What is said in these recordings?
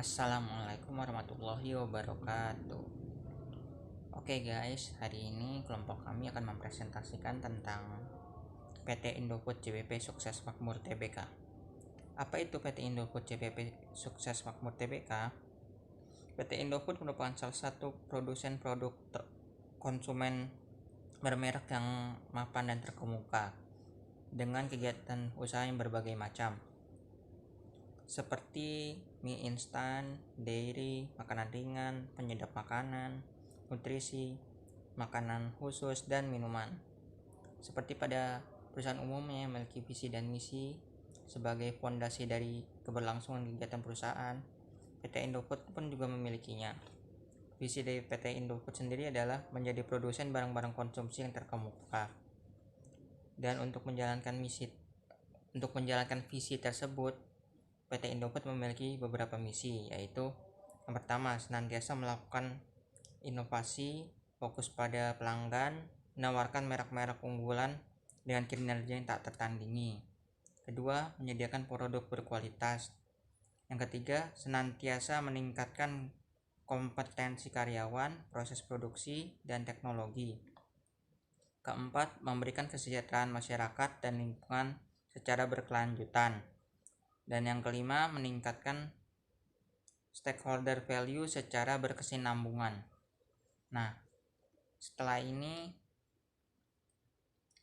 Assalamualaikum warahmatullahi wabarakatuh. Oke guys, hari ini kelompok kami akan mempresentasikan tentang PT Indofood CBP Sukses Makmur Tbk. Apa itu PT Indofood CBP Sukses Makmur Tbk? PT Indofood merupakan salah satu produsen produk konsumen bermerek yang mapan dan terkemuka dengan kegiatan usaha yang berbagai macam, seperti mie instan, dairy, makanan ringan, penyedap makanan, nutrisi, makanan khusus, dan minuman. Seperti pada perusahaan umumnya yang memiliki visi dan misi sebagai fondasi dari keberlangsungan kegiatan perusahaan, PT Indofood pun juga memilikinya. Visi dari PT Indofood sendiri adalah menjadi produsen barang-barang konsumsi yang terkemuka. Dan untuk menjalankan visi tersebut, PT Indofood memiliki beberapa misi, yaitu yang pertama, senantiasa melakukan inovasi, fokus pada pelanggan, menawarkan merek-merek unggulan dengan kinerja yang tak tertandingi. Kedua, menyediakan produk berkualitas. Yang ketiga, senantiasa meningkatkan kompetensi karyawan, proses produksi, dan teknologi. Keempat, memberikan kesejahteraan masyarakat dan lingkungan secara berkelanjutan. Dan yang kelima, meningkatkan stakeholder value secara berkesinambungan. Nah, setelah ini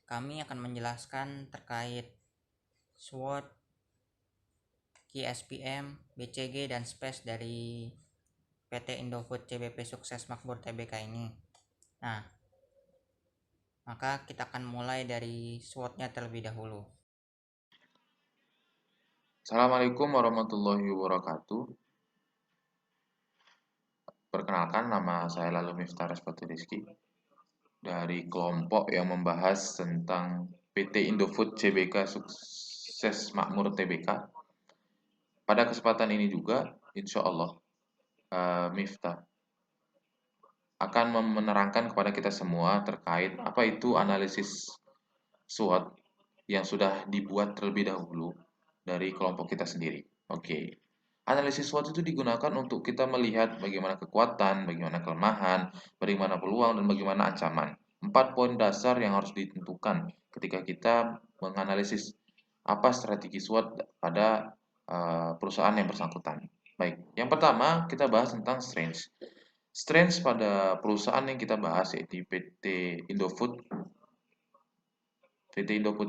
kami akan menjelaskan terkait SWOT, Key SPM, BCG, dan SPACE dari PT Indofood CBP Sukses Makmur Tbk ini. Nah, maka kita akan mulai dari SWOT-nya terlebih dahulu. Assalamualaikum warahmatullahi wabarakatuh. Perkenalkan, nama saya Lalu Miftah Respati Rizky dari kelompok yang membahas tentang PT Indofood CBK Sukses Makmur Tbk. Pada kesempatan ini juga, insya Allah, Miftah akan menerangkan kepada kita semua terkait apa itu analisis SWOT yang sudah dibuat terlebih dahulu dari kelompok kita sendiri. Oke. Analisis SWOT itu digunakan untuk kita melihat bagaimana kekuatan, bagaimana kelemahan, bagaimana peluang, dan bagaimana ancaman. 4 poin dasar yang harus ditentukan ketika kita menganalisis apa strategi SWOT pada perusahaan yang bersangkutan. Baik, yang pertama kita bahas tentang strength. Strength pada perusahaan yang kita bahas yaitu PT Indofood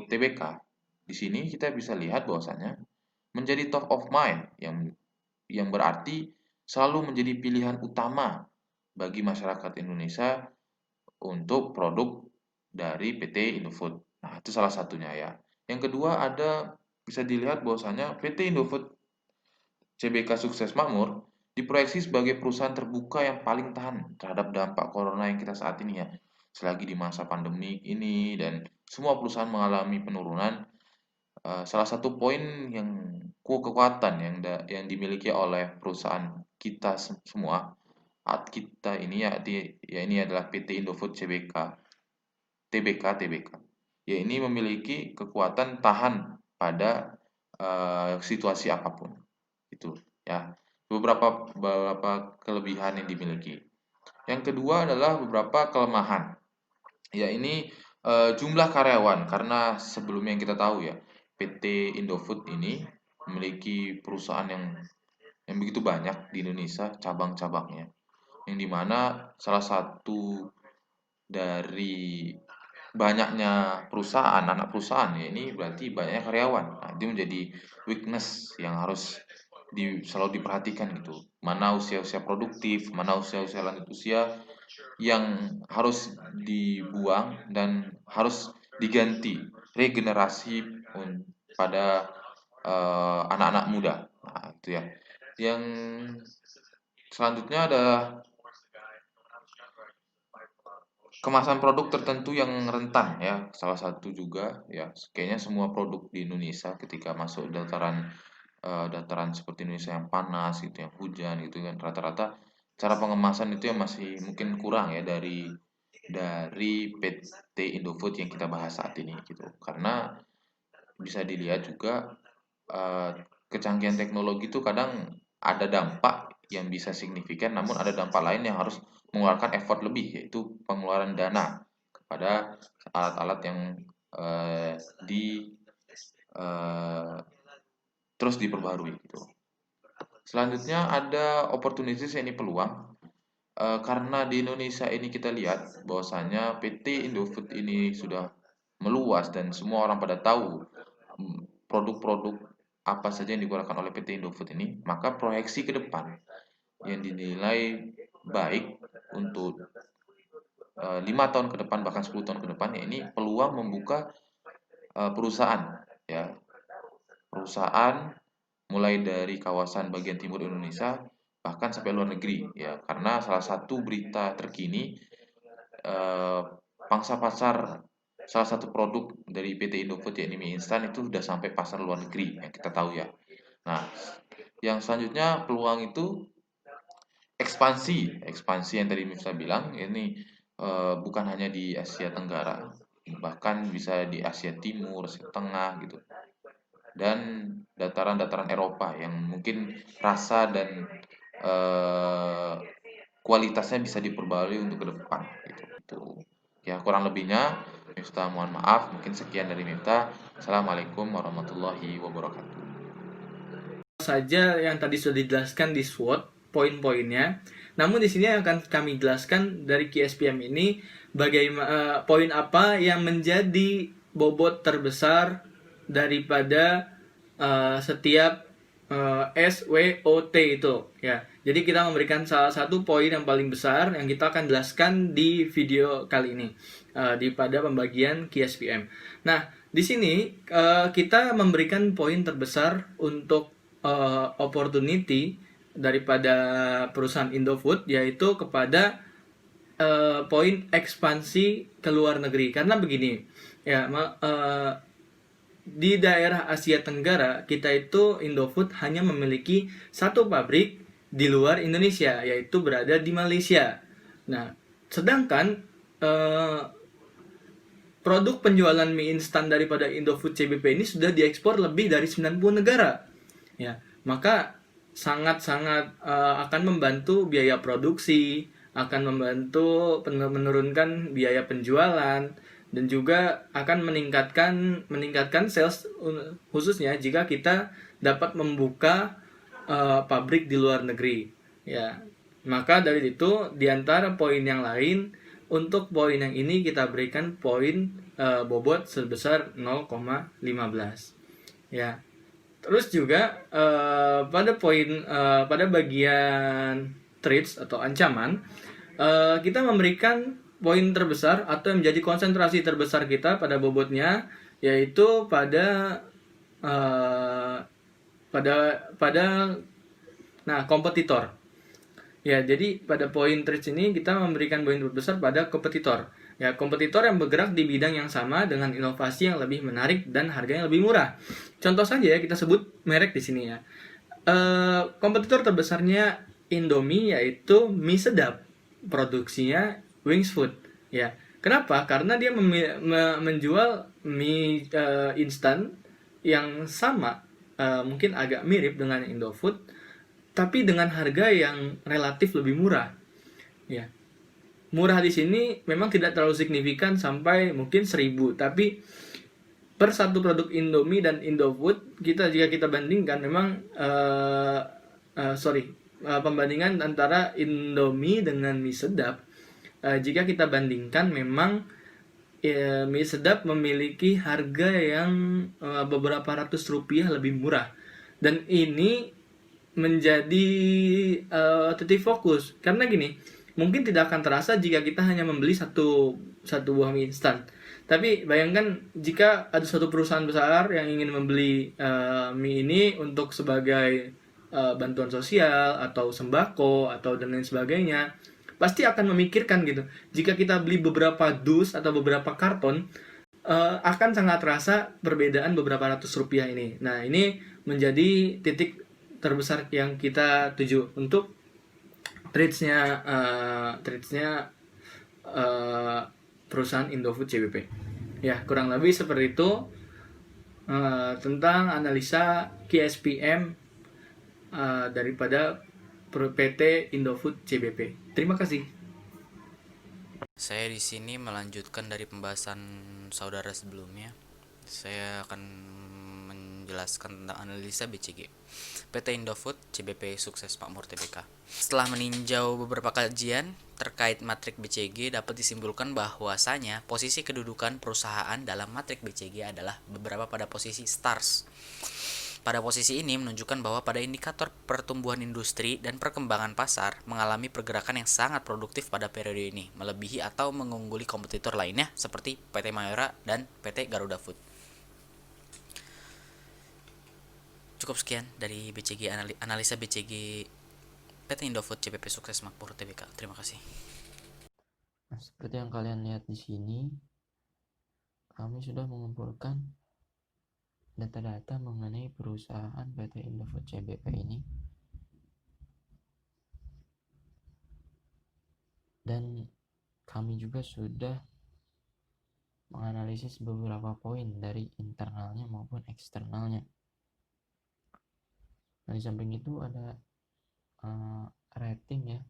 Tbk. Di sini kita bisa lihat bahwasanya menjadi top of mind yang berarti selalu menjadi pilihan utama bagi masyarakat Indonesia untuk produk dari PT Indofood. Nah, itu salah satunya ya. Yang kedua ada bisa dilihat bahwasanya PT Indofood CBK Sukses Makmur diproyeksi sebagai perusahaan terbuka yang paling tahan terhadap dampak corona yang kita saat ini ya. Selagi di masa pandemi ini dan semua perusahaan mengalami penurunan, salah satu poin yang kekuatan yang dimiliki oleh perusahaan kita semua, kita ini ya ini adalah PT Indofood Tbk, ya ini memiliki kekuatan tahan pada situasi apapun. Itu ya beberapa kelebihan yang dimiliki. Yang kedua adalah beberapa kelemahan. Ya ini jumlah karyawan karena sebelumnya yang kita tahu ya PT Indofood ini memiliki perusahaan yang begitu banyak di Indonesia cabang-cabangnya, yang dimana salah satu dari banyaknya perusahaan, anak perusahaan ya ini berarti banyaknya karyawan. Nah, itu menjadi weakness yang harus selalu diperhatikan gitu. Mana usia-usia produktif, mana usia-usia lanjut usia yang harus dibuang dan harus diganti regenerasi pada anak-anak muda. Nah, itu ya. Yang selanjutnya adalah kemasan produk tertentu yang rentan ya. Salah satu juga ya kayaknya semua produk di Indonesia ketika masuk dataran seperti Indonesia yang panas gitu, yang hujan gitu kan rata-rata cara pengemasan itu yang masih mungkin kurang ya dari PT Indofood yang kita bahas saat ini gitu. Karena bisa dilihat juga eh, kecanggihan teknologi itu kadang ada dampak yang bisa signifikan, namun ada dampak lain yang harus mengeluarkan effort lebih, yaitu pengeluaran dana kepada alat-alat yang eh, di eh, terus diperbarui gitu. Selanjutnya ada opportunities, ini peluang. Karena di Indonesia ini kita lihat bahwasanya PT Indofood ini sudah meluas dan semua orang pada tahu produk-produk apa saja yang dikeluarkan oleh PT Indofood ini, maka proyeksi ke depan yang dinilai baik untuk 5 tahun ke depan, bahkan 10 tahun ke depan, ya ini peluang membuka perusahaan, ya, perusahaan mulai dari kawasan bagian timur Indonesia bahkan sampai luar negeri, ya, karena salah satu berita terkini, eh, pangsa pasar salah satu produk dari PT Indofood, yakni mie instan, itu sudah sampai pasar luar negeri yang kita tahu ya. Nah, yang selanjutnya peluang itu ekspansi, ekspansi yang tadi Miftah bilang ini bukan hanya di Asia Tenggara, bahkan bisa di Asia Timur, Asia Tengah gitu, dan dataran-dataran Eropa yang mungkin rasa dan eh, kualitasnya bisa diperbarui untuk ke depan gitu. Itu. Ya, kurang lebihnya Miftah mohon maaf, mungkin sekian dari Miftah. Assalamualaikum warahmatullahi wabarakatuh. Saja yang tadi sudah dijelaskan di SWOT poin-poinnya. Namun di sini akan kami jelaskan dari KSPM ini bagaimana poin apa yang menjadi bobot terbesar daripada setiap SWOT itu ya. Jadi kita memberikan salah satu poin yang paling besar yang kita akan jelaskan di video kali ini di pada pembagian KSPM. Nah, di sini kita memberikan poin terbesar untuk opportunity daripada perusahaan Indofood, yaitu kepada poin ekspansi ke luar negeri. Karena begini ya, di daerah Asia Tenggara kita itu Indofood hanya memiliki satu pabrik di luar Indonesia, yaitu berada di Malaysia. Nah, sedangkan produk penjualan mie instan daripada Indofood CBP ini sudah diekspor lebih dari 90 negara. Ya, maka sangat-sangat akan membantu biaya produksi, akan membantu menurunkan biaya penjualan, dan juga akan meningkatkan sales, khususnya jika kita dapat membuka pabrik di luar negeri. Ya, maka dari itu di antara poin yang lain, untuk poin yang ini kita berikan poin bobot sebesar 0,15. Ya. Terus juga pada bagian threats atau ancaman, kita memberikan poin terbesar atau yang menjadi konsentrasi terbesar kita pada bobotnya, yaitu pada kompetitor. Ya, jadi pada poin threats ini kita memberikan poin terbesar pada kompetitor. Ya, kompetitor yang bergerak di bidang yang sama dengan inovasi yang lebih menarik dan harganya lebih murah. Contoh saja ya, kita sebut merek di sini ya. Kompetitor terbesarnya Indomie yaitu mie sedap, produksinya Wings Food. Ya, kenapa? Karena dia menjual mie instan yang sama, mungkin agak mirip dengan Indofood, tapi dengan harga yang relatif lebih murah. Ya, murah di sini memang tidak terlalu signifikan sampai mungkin 1.000, tapi per satu produk Indomie dan Indofood jika kita bandingkan memang pembandingan antara Indomie dengan mie sedap, jika kita bandingkan memang mie sedap memiliki harga yang beberapa ratus rupiah lebih murah, dan ini menjadi titik fokus. Karena gini, mungkin tidak akan terasa jika kita hanya membeli satu buah mie instan. Tapi bayangkan jika ada suatu perusahaan besar yang ingin membeli mie ini untuk sebagai bantuan sosial atau sembako atau dan lain sebagainya, pasti akan memikirkan gitu. Jika kita beli beberapa dus atau beberapa karton, akan sangat terasa perbedaan beberapa ratus rupiah ini. Nah, ini menjadi titik terbesar yang kita tuju untuk trades-nya perusahaan Indofood CBP. Ya, kurang lebih seperti itu tentang analisa KSPM daripada PT Indofood CBP. Terima kasih. Saya di sini melanjutkan dari pembahasan saudara sebelumnya. Saya akan menjelaskan tentang analisa BCG. PT Indofood CBP Sukses Makmur Tbk. Setelah meninjau beberapa kajian terkait matrik BCG, dapat disimpulkan bahwasanya posisi kedudukan perusahaan dalam matrik BCG adalah beberapa pada posisi stars. Pada posisi ini menunjukkan bahwa pada indikator pertumbuhan industri dan perkembangan pasar mengalami pergerakan yang sangat produktif pada periode ini, melebihi atau mengungguli kompetitor lainnya seperti PT Mayora dan PT Garuda Food. Cukup sekian dari BCG, analisa BCG PT Indofood CBP Sukses Makmur Tbk. Terima kasih. Nah, seperti yang kalian lihat di sini, kami sudah mengumpulkan data-data mengenai perusahaan PT Indofood CBP ini, dan kami juga sudah menganalisis beberapa poin dari internalnya maupun eksternalnya. Nah, di samping itu ada rating ya,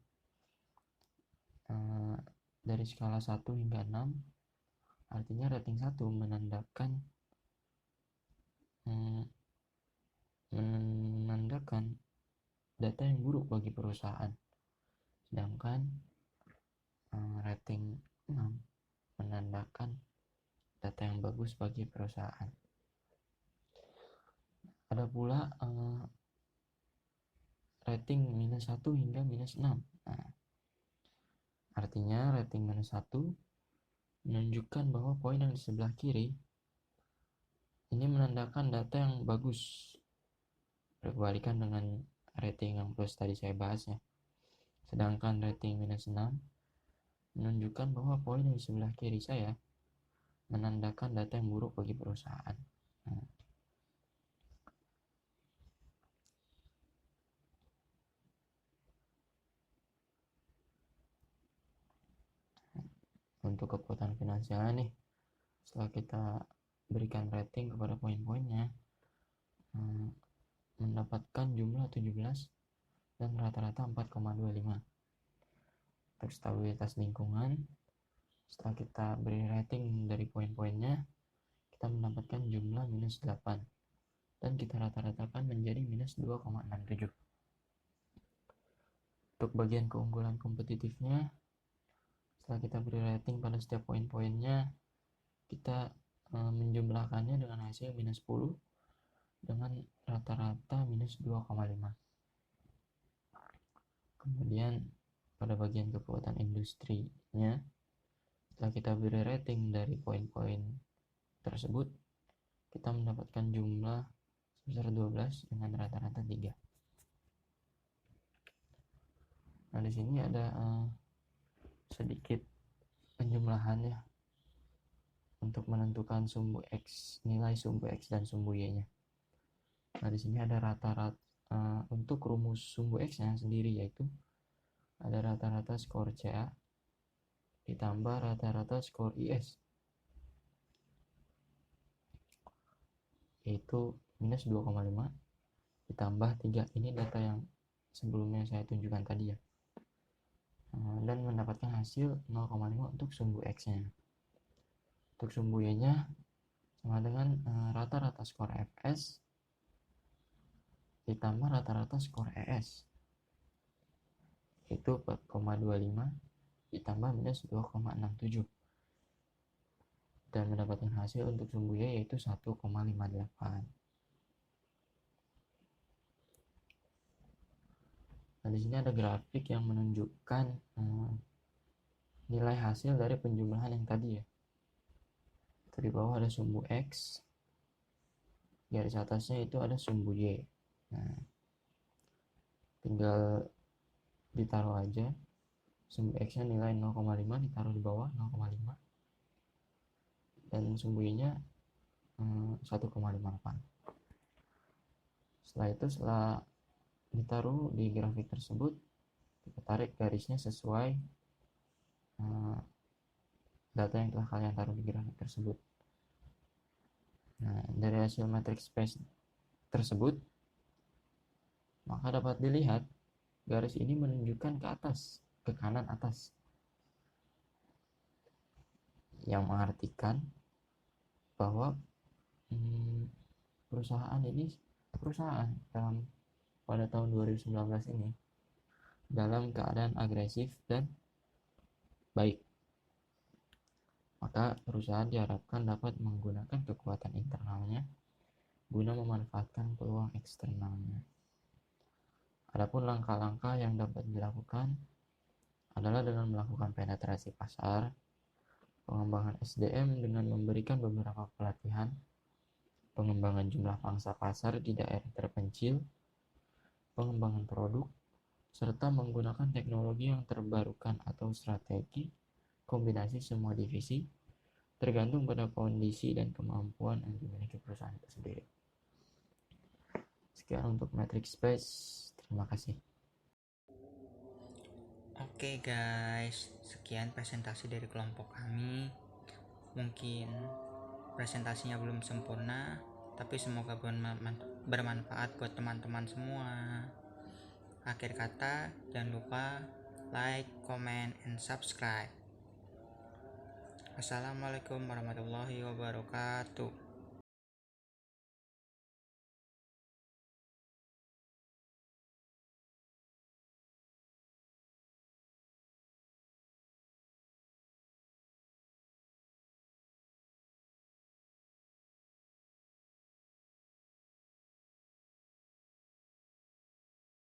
dari skala 1 hingga 6. Artinya rating 1 menandakan data yang buruk bagi perusahaan, sedangkan rating 6 menandakan data yang bagus bagi perusahaan. Ada pula rating minus 1 hingga minus 6. Nah, artinya rating minus 1 menunjukkan bahwa poin yang di sebelah kiri ini menandakan data yang bagus, berbalikan dengan rating yang plus tadi saya bahas ya. Sedangkan rating minus 6 menunjukkan bahwa poin yang di sebelah kiri saya menandakan data yang buruk bagi perusahaan. Nah, untuk kekuatan finansialnya nih, setelah kita berikan rating kepada poin-poinnya, mendapatkan jumlah 17 dan rata-rata 4,25. Untuk stabilitas lingkungan, setelah kita beri rating dari poin-poinnya, kita mendapatkan jumlah minus 8 dan kita rata-ratakan menjadi minus 2,67. Untuk bagian keunggulan kompetitifnya, setelah kita beri rating pada setiap poin-poinnya, kita menjumlahkannya dengan hasil minus 10 dengan rata-rata minus 2,5. Kemudian pada bagian kekuatan industrinya, setelah kita beri rating dari poin-poin tersebut, kita mendapatkan jumlah sebesar 12 dengan rata-rata 3. Nah, di sini ada sedikit penjumlahannya untuk menentukan sumbu X, nilai sumbu X dan sumbu Y-nya. Nah, di sini ada rata-rata untuk rumus sumbu X-nya sendiri, yaitu ada rata-rata skor CA ditambah rata-rata skor IS, yaitu minus 2,5 ditambah 3. Ini data yang sebelumnya saya tunjukkan tadi ya. Dan mendapatkan hasil 0,5 untuk sumbu X-nya. Untuk sumbu Y-nya sama dengan rata-rata skor FS ditambah rata-rata skor ES, yaitu 4,25 ditambah minus 2,67, dan mendapatkan hasil untuk sumbu Y yaitu 1,58. Nah, di sini ada grafik yang menunjukkan nilai hasil dari penjumlahan yang tadi ya. Di bawah ada sumbu X, garis atasnya itu ada sumbu Y. Nah, tinggal ditaruh aja sumbu X nya nilai 0,5, ditaruh di bawah 0,5, dan sumbu Y nya 1,58. Setelah itu, setelah ditaruh di grafik tersebut, kita tarik garisnya sesuai data yang telah kalian taruh di grafik tersebut. Nah, dari hasil matriks space tersebut, Maka dapat dilihat garis ini menunjukkan ke atas, ke kanan atas, yang mengartikan bahwa perusahaan dalam pada tahun 2019 ini dalam keadaan agresif dan baik. Maka perusahaan diharapkan dapat menggunakan kekuatan internalnya guna memanfaatkan peluang eksternalnya. Adapun langkah-langkah yang dapat dilakukan adalah dengan melakukan penetrasi pasar, pengembangan SDM dengan memberikan beberapa pelatihan, pengembangan jumlah pangsa pasar di daerah terpencil, pengembangan produk, serta menggunakan teknologi yang terbarukan atau strategi kombinasi semua divisi tergantung pada kondisi dan kemampuan yang dimiliki perusahaan itu sendiri. Sekian untuk Matrix Space. Terima kasih. Oke guys, sekian presentasi dari kelompok kami. Mungkin presentasinya belum sempurna, tapi semoga bermanfaat buat teman-teman semua. Akhir kata, jangan lupa like, comment, and subscribe. Assalamualaikum warahmatullahi wabarakatuh.